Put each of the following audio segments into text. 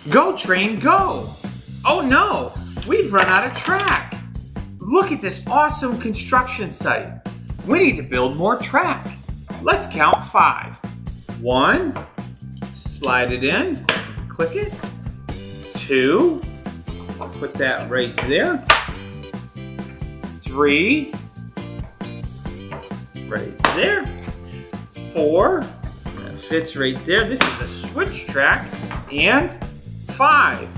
Go, train, go! Oh no, we've run out of track. Look at this awesome construction site. We need to build more track. Let's count 5. 1, slide it in, click it. 2, put that right there. 3, right there. 4, that fits right there. This is a switch track. And 5.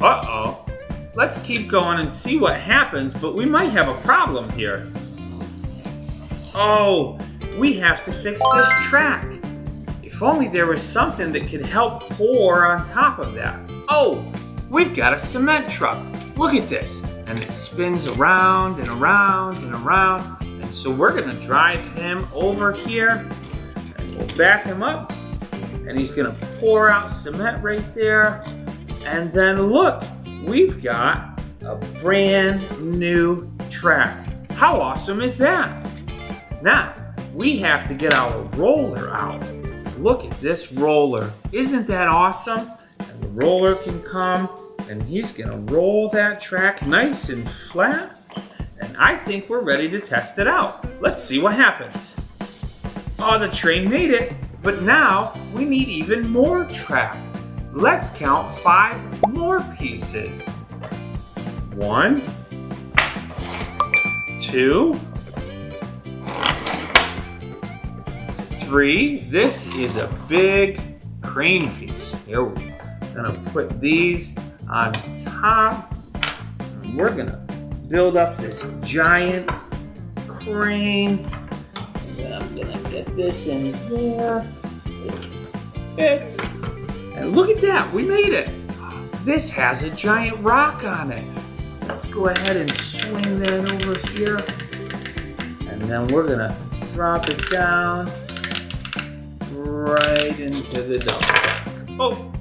Uh-oh. Let's keep going and see what happens, but we might have a problem here. Oh, we have to fix this track. If only there was something that could help pour on top of that. Oh, we've got a cement truck. Look at this. And it spins around and around and around. And so we're gonna drive him over here and we'll back him up. And he's gonna pour out cement right there. And then look, we've got a brand new track. How awesome is that? Now, we have to get our roller out. Look at this roller. Isn't that awesome? And the roller can come and he's gonna roll that track nice and flat. And I think we're ready to test it out. Let's see what happens. Oh, the train made it, but now we need even more track. Let's count 5 more pieces. 1, 2, 3. This is a big crane piece. Here we're gonna put these on top. And we're gonna build up this giant crane. And then I'm gonna get this in there. It fits. And look at that, we made it. This has a giant rock on it. Let's go ahead and swing that over here. And then we're gonna drop it down right into the dump truck. Oh,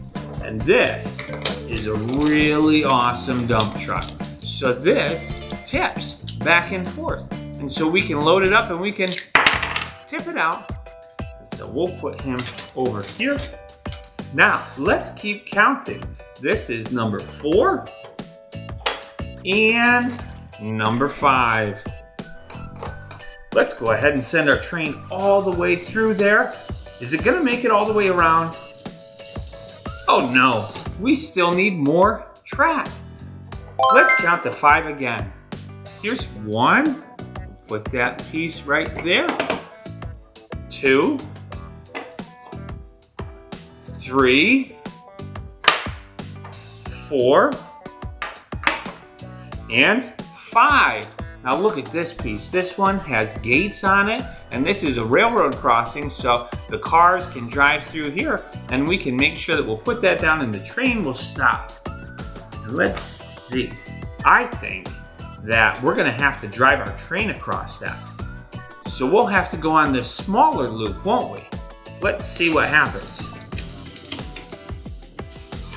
and this is a really awesome dump truck. So this tips back and forth. And so we can load it up and we can tip it out. So we'll put him over here. Now, let's keep counting. This is number 4 and number 5. Let's go ahead and send our train all the way through there. Is it gonna make it all the way around? Oh no, we still need more track. Let's count to 5 again. Here's 1, put that piece right there. 2, 3, 4, and 5. Now look at this piece. This one has gates on it, and this is a railroad crossing, so the cars can drive through here, and we can make sure that we'll put that down and the train will stop. And let's see. I think that we're gonna have to drive our train across that. So we'll have to go on this smaller loop, won't we? Let's see what happens.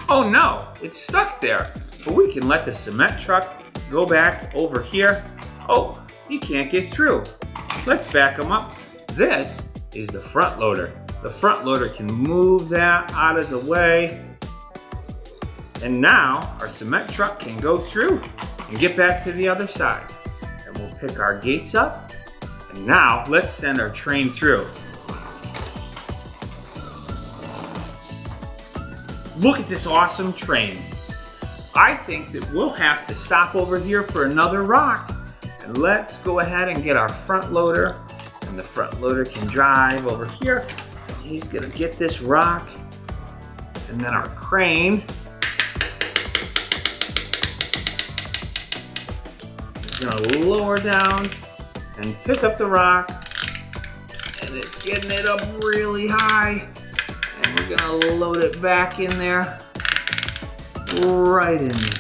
Oh no, it's stuck there. But we can let the cement truck go back over here. Oh, he can't get through. Let's back him up. This is the front loader. The front loader can move that out of the way. And now our cement truck can go through and get back to the other side. And we'll pick our gates up. And now let's send our train through. Look at this awesome train. I think that we'll have to stop over here for another rock. And let's go ahead and get our front loader. And the front loader can drive over here. He's gonna get this rock. And then our crane is gonna lower down and pick up the rock. And it's getting it up really high. And we're gonna load it back in there. Right in there.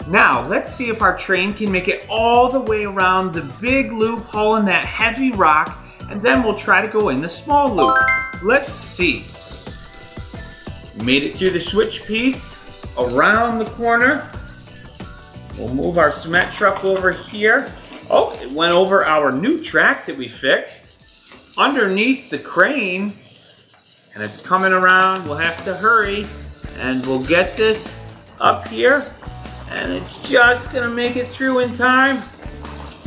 Now, let's see if our train can make it all the way around the big loop hauling that heavy rock, and then we'll try to go in the small loop. Let's see. Made it through the switch piece, around the corner. We'll move our cement truck over here. Oh, it went over our new track that we fixed. Underneath the crane, And it's coming around. We'll have to hurry. And we'll get this up here. And it's just gonna make it through in time.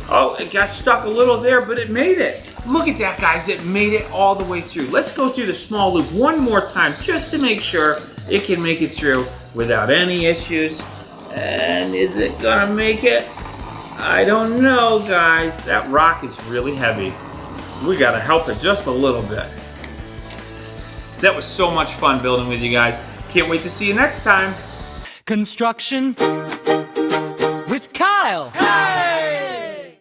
Oh, it got stuck a little there, but it made it. Look at that, guys. It made it all the way through. Let's go through the small loop one more time just to make sure it can make it through without any issues. And is it gonna make it? I don't know, guys. That rock is really heavy. We gotta help it just a little bit. That was so much fun building with you guys. Can't wait to see you next time. Construction with Kyle.